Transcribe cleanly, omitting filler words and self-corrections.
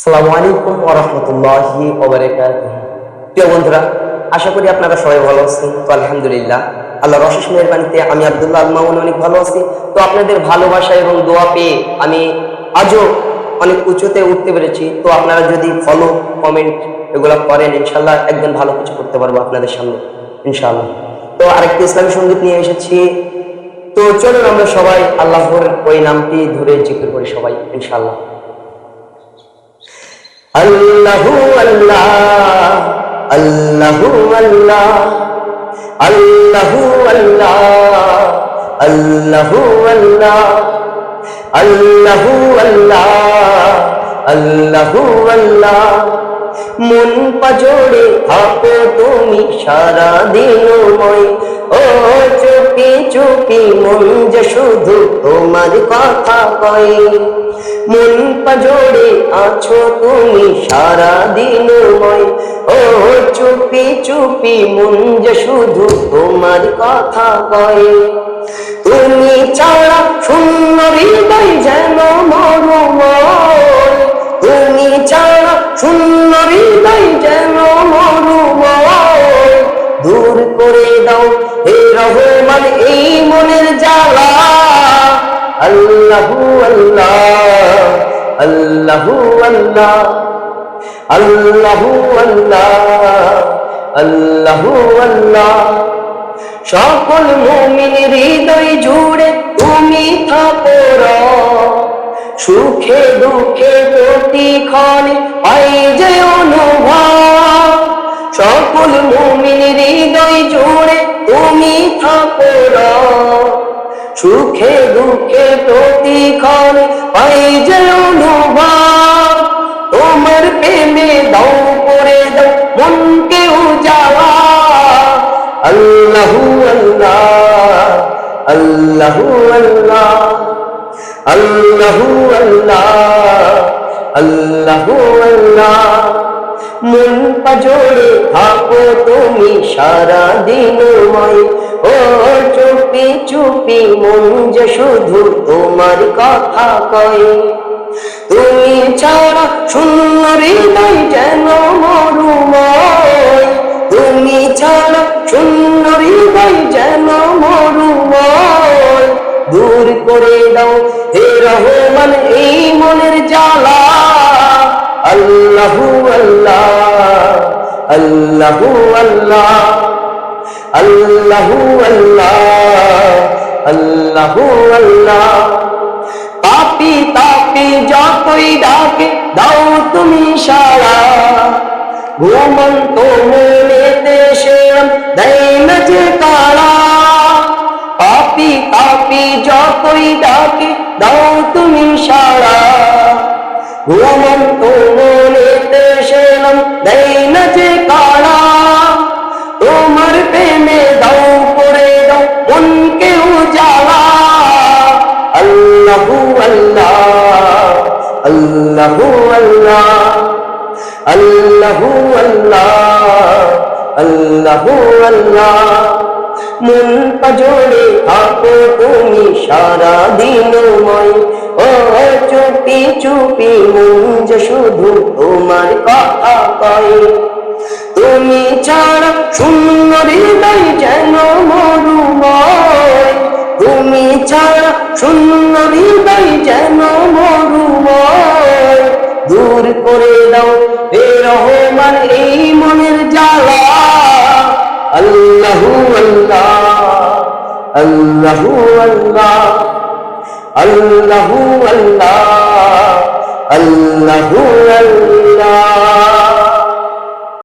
আসসালামু আলাইকুম ওয়া রাহমাতুল্লাহি ওয়া বারাকাতুহু। প্রিয় বন্ধুরা, আশা করি আপনারা সবাই ভালো আছেন। তো আলহামদুলিল্লাহ, আল্লাহর অশেষ মেহেরবানিতে আমি আব্দুল্লাহ আল মামুন অনেক ভালো আছি। তো আপনাদের ভালোবাসা এবং দোয়া পেয়ে আমি আজও অনেক উঁচুতে উঠতে পেরেছি। তো আপনারা যদি ফলো, কমেন্ট এগুলো করেন, ইনশাল্লাহ একদিন ভালো কিছু করতে পারবো আপনাদের সামনে ইনশাআল্লাহ। তো আরেকটি ইসলামী সঙ্গীত নিয়ে এসেছি। তো চলুন আমরা সবাই আল্লাহর ওই নামটি ধরে জিকির করি সবাই ইনশাআল্লাহ। আল্লাহু আল্লাহ, আল্লাহু আল্লাহ, আল্লাহু আল্লাহ, আল্লাহু আল্লাহ, আল্লাহু আল্লাহ, আল্লাহু আল্লাহ। মন পাজরে থাকো তুমি সারা দিনময়, ও চুপি চুপি মন যে শুধু তোমার কথা কয়। মন পাজরে আছো তুমি সারা দিনময়, ও চুপি চুপি মন যে শুধু তোমার কথা কয়। তুমি ছাড়া শূন্য হৃদয় যেন মরুময়, তুমি ছাড়া শূন্য হৃদয় যেন মরুময়। দূর করে দাও হে রহমান এই মনের জ্বালা। আল্লাহু আল্লাহ, আল্লাহু আল্লাহ, আল্লাহু আল্লাহ, আল্লাহু আল্লাহ। সকল মুমিন হৃদয় জুড়ে তুমি থাকো, সুখে দুঃখে প্রতিক্ষণে পাই যে অনুভব। সকল মুমিন হৃদয় জুড়ে তুমি থাকো, সুখে দুঃখে প্রতিক্ষণে পাই যে অনুভব। তোমার প্রেমে দাও করে দাও মনকে উজালা। আল্লাহু আল্লাহ, আল্লাহু আল্লাহ, আল্লাহু আল্লাহ, আল্লাহু আল্লাহ। মন পাজরে থাকো তুমি সারা দিনময়, ও চুপি চুপি মন যে শুধু তোমার কথা কয়। তুমি ছাড়া শূন্য হৃদয় যেন মরুময়, তুমি ছাড়া শূন্য হৃদয় যেন মরুময়। দূর করে দাও হে রহমান এই মনের জ্বালা। আল্লাহু আল্লাহ, আল্লাহু আল্লাহ, আল্লাহু আল্লাহ, আল্লাহু আল্লাহ। পাপি তাপি যতই ডাকে দাও তুমি সাড়া, ঘুমন্ত মনেতে সে দেয় না যে কারা। পাপি তাপি যতই ডাকে দাও তুমি সাড়া, ঘুমন্ত মনেতে সে দেয় না যে কারা। তোমার প্রেমে দাও করে দাও মনকে উজালা। আল্লাহু আল্লাহ, আল্লাহু আল্লাহ, আল্লাহু আল্লাহ, আল্লাহু আল্লাহ। মন পাজরে থাকো তুমি সারা দিনময়, ও চুপি চুপি মন যে শুধু তোমার কথা কয়। তুমি ছাড়া শূন্য হৃদয় যেন মরুময়, তুমি ছাড়া শূন্য হৃদয় যেন মরুময়। দূর করে দাও হে রহমান এই মনের জ্বালা। আল্লাহু আল্লাহ, আল্লাহু আল্লাহ, আল্লাহু আল্লাহ, আল্লাহু আল্লাহ।